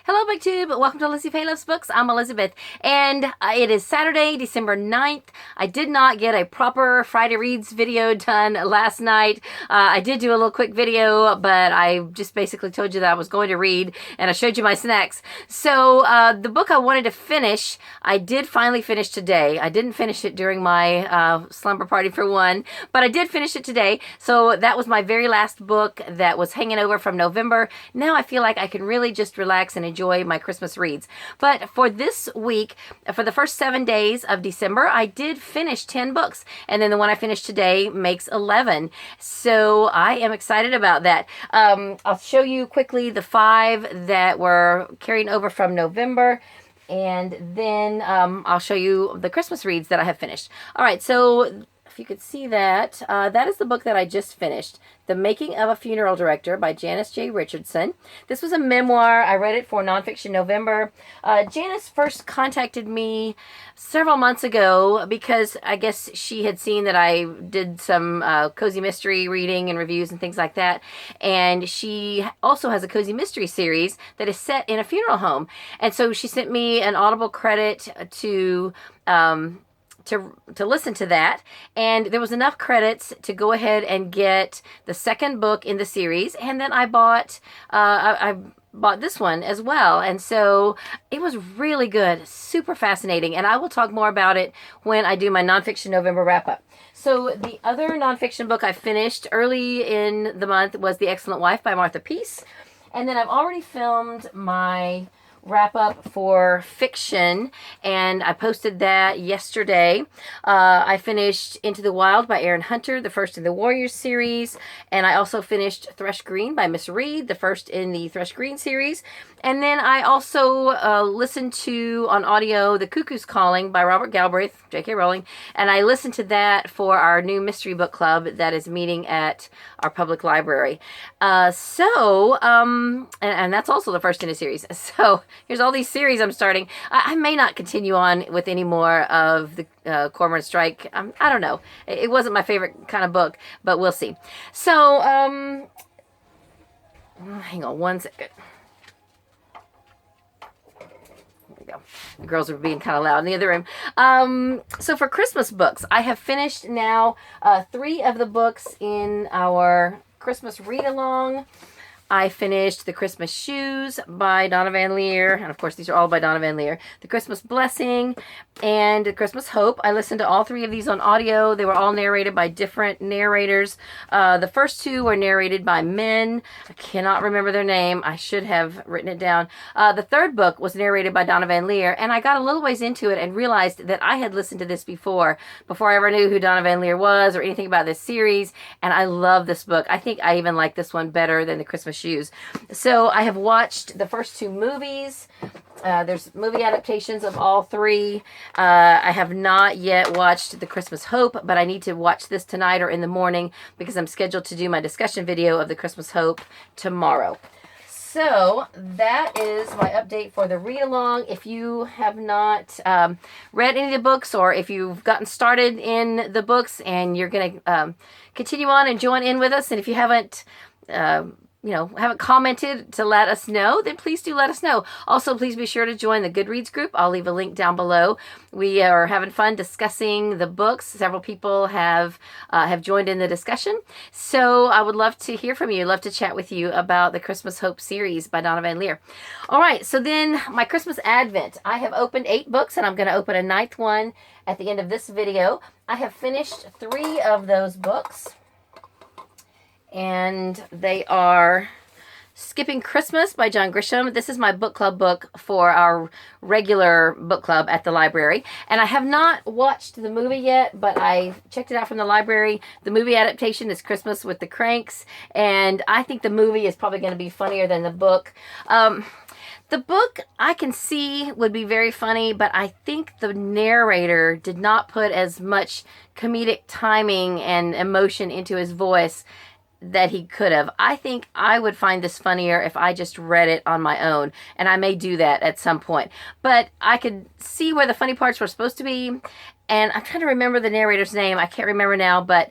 Hello, BookTube. Welcome to Lizzie Faye Loves Books. I'm Elizabeth, and it is Saturday, December 9th. I did not get a proper Friday Reads video done last night. I did do a little quick video, but I just basically told you that I was going to read, and I showed you my snacks. So the book I wanted to finish, I did finally finish today. I didn't finish it during my slumber party for one, but I did finish it today. So that was my very last book that was hanging over from November. Now I feel like I can really just relax and enjoy my Christmas reads. But for this week, for the first 7 days of December, I did finish 10 books. And then the one I finished today makes 11. So I am excited about that. I'll show you quickly the 5 that were carrying over from November. And then I'll show you the Christmas reads that I have finished. All right, so if you could see that, that is the book that I just finished, The Making of a Funeral Director by Janice J. Richardson. This was a memoir. I read it for Nonfiction November. Janice first contacted me several months ago because I guess she had seen that I did some cozy mystery reading and reviews and things like that. And she also has a cozy mystery series that is set in a funeral home. And so she sent me an Audible credit to listen to that, and there was enough credits to go ahead and get the second book in the series, and then I bought this one as well, and so it was really good, super fascinating, and I will talk more about it when I do my Nonfiction November wrap-up. So the other nonfiction book I finished early in the month was The Excellent Wife by Martha Peace, and then I've already filmed my wrap up for fiction, and I posted that yesterday. I finished Into the Wild by Aaron Hunter, the first in the Warriors series, and I also finished Thrush Green by Miss Reed, the first in the Thrush Green series. And then I also listened to on audio The Cuckoo's Calling by Robert Galbraith, J.K. Rowling, and I listened to that for our new mystery book club that is meeting at our public library. And that's also the first in a series. So here's all these series I'm starting. I may not continue on with any more of the Cormoran Strike. I don't know. It wasn't my favorite kind of book, but we'll see. So, hang on one second. Go. The girls are being kind of loud in the other room. So for Christmas books, I have finished now 3 of the books in our Christmas read-along. I finished The Christmas Shoes by Donna Van Leer, and of course these are all by Donna Van Leer. The Christmas Blessing and The Christmas Hope. I listened to all 3 of these on audio. They were all narrated by different narrators. The first 2 were narrated by men. I cannot remember their name. I should have written it down. The third book was narrated by Donna Van Leer, and I got a little ways into it and realized that I had listened to this before I ever knew who Donna Van Leer was or anything about this series, and I love this book. I think I even like this one better than The Christmas Shoes. So I have watched the first 2 movies. There's movie adaptations of all 3. I have not yet watched The Christmas Hope, but I need to watch this tonight or in the morning because I'm scheduled to do my discussion video of The Christmas Hope tomorrow. So that is my update for the read-along. If you have not read any of the books, or if you've gotten started in the books and you're going to continue on and join in with us, and if you haven't haven't commented to let us know, then please do let us know. Also, please be sure to join the Goodreads group. I'll leave a link down below. We are having fun discussing the books. Several people have joined in the discussion. So I would love to hear from you. Love to chat with you about the Christmas Hope series by Donna Van Leer. All right, so then my Christmas Advent. I have opened 8 books, and I'm going to open a 9th one at the end of this video. I have finished 3 of those books, and they are Skipping Christmas by John Grisham. This is my book club book for our regular book club at the library. And I have not watched the movie yet, but I checked it out from the library. The movie adaptation is Christmas with the Cranks, and I think the movie is probably going to be funnier than the book. The book I can see would be very funny, but I think the narrator did not put as much comedic timing and emotion into his voice that he could have. I think I would find this funnier if I just read it on my own, and I may do that at some point. But I could see where the funny parts were supposed to be, and I'm trying to remember the narrator's name. I can't remember now, but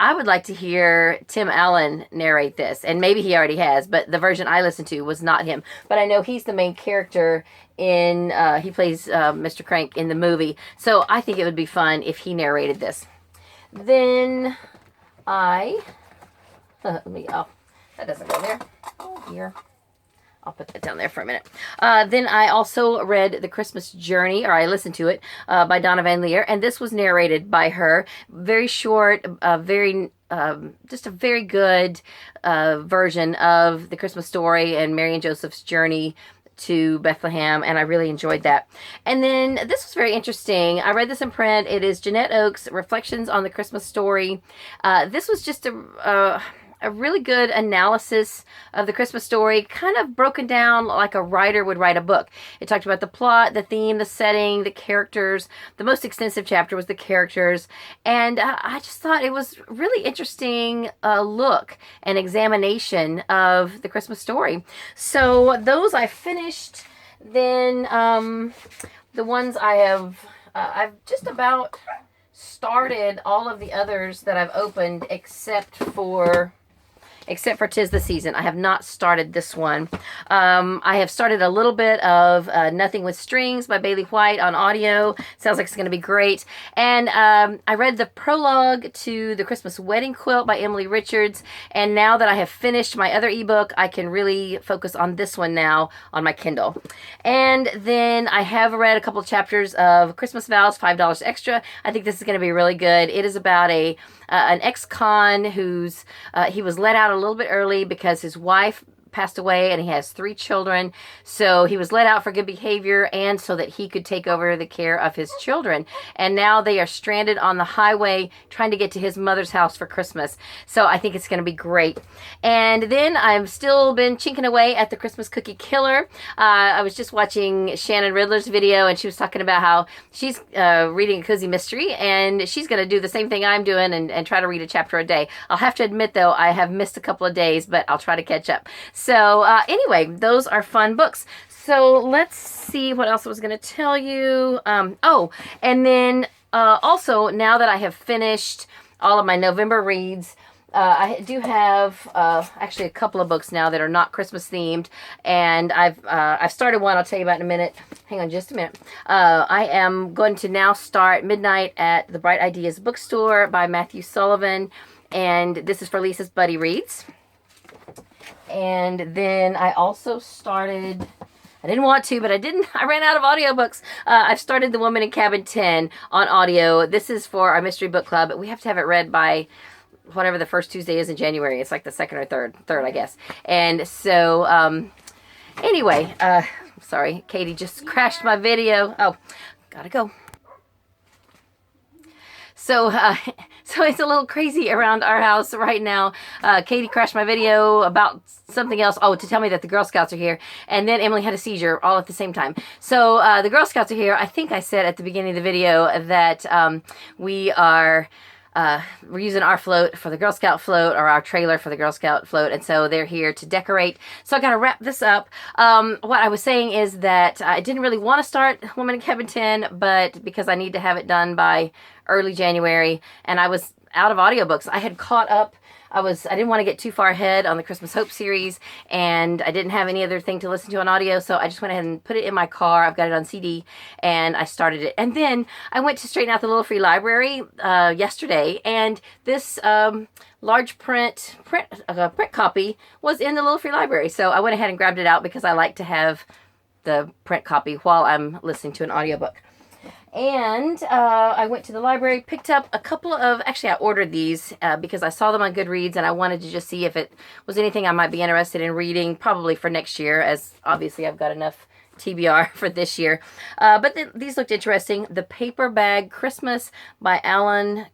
I would like to hear Tim Allen narrate this, and maybe he already has, but the version I listened to was not him. But I know he's the main character in, he plays Mr. Crank in the movie, so I think it would be fun if he narrated this. Then let me, oh, that doesn't go there. Oh, here. I'll put that down there for a minute. Then I also read The Christmas Journey, or I listened to it, by Donna Van Leer, and this was narrated by her. Very short, just a very good version of the Christmas story and Mary and Joseph's journey to Bethlehem, and I really enjoyed that. And then this was very interesting. I read this in print. It is Jeanette Oakes' Reflections on the Christmas Story. This was just a really good analysis of the Christmas story, kind of broken down like a writer would write a book. It talked about the plot, the theme, the setting, the characters. The most extensive chapter was the characters. And I just thought it was really interesting look and examination of the Christmas story. So those I finished. Then the ones I have, I've just about started all of the others that I've opened except for 'Tis the Season. I have not started this one. I have started a little bit of Nothing with Strings by Bailey White on audio. Sounds like it's going to be great. And I read the prologue to The Christmas Wedding Quilt by Emily Richards. And now that I have finished my other ebook, I can really focus on this one now on my Kindle. And then I have read a couple chapters of Christmas Vows, $5 extra. I think this is going to be really good. It is about an ex-con who's he was let out a little bit early because his wife passed away and he has 3 children. So he was let out for good behavior and so that he could take over the care of his children. And now they are stranded on the highway trying to get to his mother's house for Christmas. So I think it's going to be great. And then I've still been chinking away at The Christmas Cookie Killer. I was just watching Shannon Riddler's video and she was talking about how she's reading a cozy mystery and she's going to do the same thing I'm doing and try to read a chapter a day. I'll have to admit though, I have missed a couple of days, but I'll try to catch up. So anyway, those are fun books. So let's see what else I was going to tell you. And then also now that I have finished all of my November reads, I do have actually a couple of books now that are not Christmas themed, and I've started one I'll tell you about in a minute. Hang on just a minute. I am going to now start Midnight at the Bright Ideas Bookstore by Matthew Sullivan, and this is for Lisa's Buddy Reads. And then I also started, I didn't want to, but I ran out of audiobooks. I've started The Woman in Cabin 10 on audio. This is for our mystery book club, but we have to have it read by whatever the first Tuesday is in January. It's like the second or third, I guess. And so, anyway, sorry, Katie just crashed my video. Oh, gotta go. So it's a little crazy around our house right now. Katie crashed my video about something else. Oh, to tell me that the Girl Scouts are here. And then Emily had a seizure all at the same time. So the Girl Scouts are here. I think I said at the beginning of the video that we're using our float for the Girl Scout float, or our trailer for the Girl Scout float, and so they're here to decorate. So I got to wrap this up. What I was saying is that I didn't really want to start Woman in Cabin 10, but because I need to have it done by early January, and I was out of audiobooks. I had caught up. I didn't want to get too far ahead on the Christmas Hope series, and I didn't have any other thing to listen to on audio, so I just went ahead and put it in my car. I've got it on CD, and I started it. And then I went to straighten out the Little Free Library yesterday, and this large print copy was in the Little Free Library, so I went ahead and grabbed it out because I like to have the print copy while I'm listening to an audiobook. And I went to the library, picked up a couple of, actually I ordered these because I saw them on Goodreads and I wanted to just see if it was anything I might be interested in reading, probably for next year, as obviously I've got enough TBR for this year. But these looked interesting. The Paper Bag Christmas by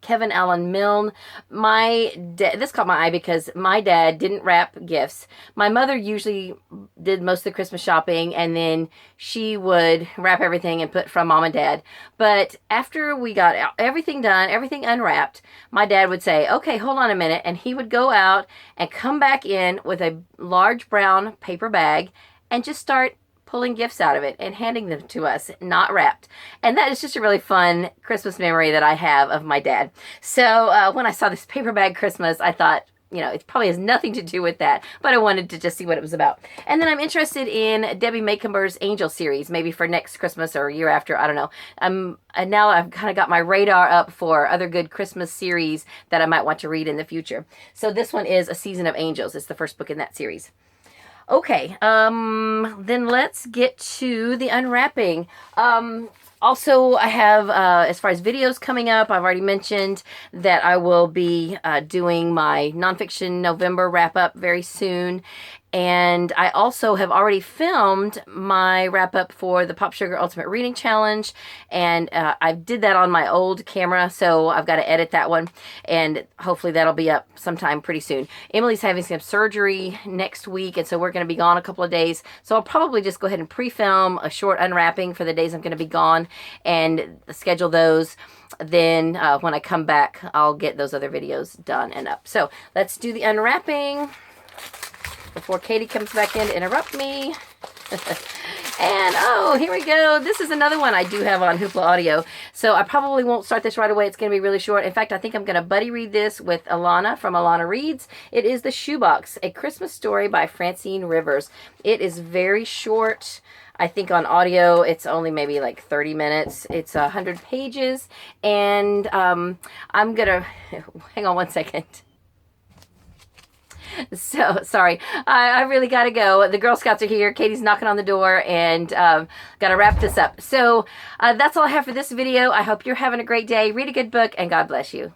Kevin Allen Milne. This caught my eye because my dad didn't wrap gifts. My mother usually did most of the Christmas shopping, and then she would wrap everything and put from mom and dad. But after we got everything done, everything unwrapped, my dad would say, okay, hold on a minute. And he would go out and come back in with a large brown paper bag and just start pulling gifts out of it and handing them to us, not wrapped. And that is just a really fun Christmas memory that I have of my dad. So when I saw this paper bag Christmas, I thought, you know, it probably has nothing to do with that, but I wanted to just see what it was about. And then I'm interested in Debbie Maycomber's Angel series, maybe for next Christmas or year after, I don't know. And now I've kind of got my radar up for other good Christmas series that I might want to read in the future. So this one is A Season of Angels. It's the first book in that series. Okay, then let's get to the unwrapping. Also, I have, as far as videos coming up, I've already mentioned that I will be doing my nonfiction November wrap-up very soon. And I also have already filmed my wrap-up for the Pop Sugar Ultimate Reading Challenge. And I did that on my old camera, so I've got to edit that one. And hopefully that'll be up sometime pretty soon. Emily's having some surgery next week, and so we're going to be gone a couple of days. So I'll probably just go ahead and pre-film a short unwrapping for the days I'm going to be gone and schedule those. Then when I come back, I'll get those other videos done and up. So let's do the unwrapping before Katie comes back in to interrupt me. And, oh, here we go. This is another one I do have on Hoopla Audio. So I probably won't start this right away. It's going to be really short. In fact, I think I'm going to buddy read this with Alana from Alana Reads. It is The Shoebox, A Christmas Story by Francine Rivers. It is very short. I think on audio, it's only maybe like 30 minutes. It's 100 pages. And I'm going to, hang on one second. So, sorry, I really got to go. The Girl Scouts are here. Katie's knocking on the door, and got to wrap this up. So, that's all I have for this video. I hope you're having a great day. Read a good book, and God bless you.